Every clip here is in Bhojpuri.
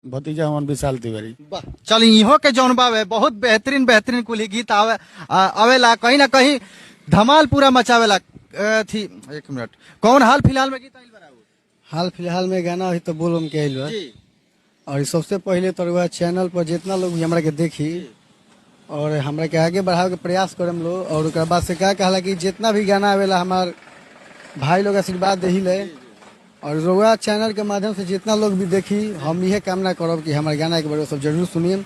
भतीजा हमन विशाल तिवारी। चल इहो के जौन बावे बहुत बेहतरीन बेहतरीन कुली गीत आवेला कहीं ना कहीं धमाल पूरा मचावेला। थी एक मिनट, कौन हाल फिलहाल में गीत आइल बा? हाल फिलहाल में गाना अभी तो बोलम के आइल बा। और ई सबसे पहले तो रउआ चैनल पर जितना लोग भी हमरा के देखी और हमरा के आगे बढ़ावे के प्रयास करम लो। और ओकरा बाद से का कहला कि जितना भी गाना आवेला हमार भाई लोग आशीर्वाद देही ले। और रउआ चैनल के माध्यम से जितना लोग भी देखी हम यह कामना करब कि हमारे गाना के बारे सब जरूर सुनियन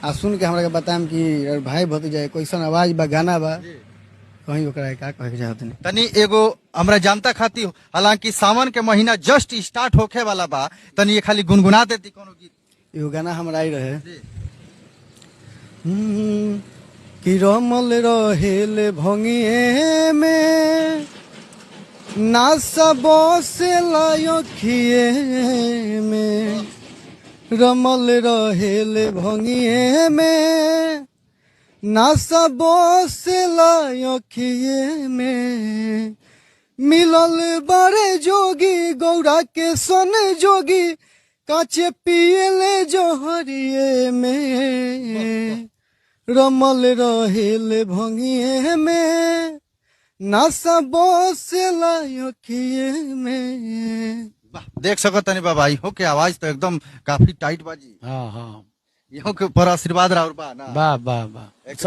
आ सुन के हमरा के बताएम कि अरे भाई भतीजा कैसन आवाज बा गाना बा कहीं ओकरा का कहे के चाहत नहीं। तनी एगो हमरा जानता खाती, हालांकि सावन के महीना जस्ट स्टार्ट होखे वाला बा, तनी ये खाली गुनगुना देती कोनो गीत। एगो गाना हमरा आई रहे कि रमल रहेल भंगिए में ना सबो से लायखिए में, रमल रहेल भंगिए में ना सबो से लायखिए में, मिलल बड़े जोगी गौरा के सन जोगी काचे पियले जोहरिए में, रमल रहेल भंगिए में ना सबो से लायखिए में। देख सको तनी बाबा, इहो के आवाज तो एकदम काफी टाइट बाजी। हाँ हाँ, इहो के ऊपर आशीर्वाद राउर बा ना। वाह वाह वाह।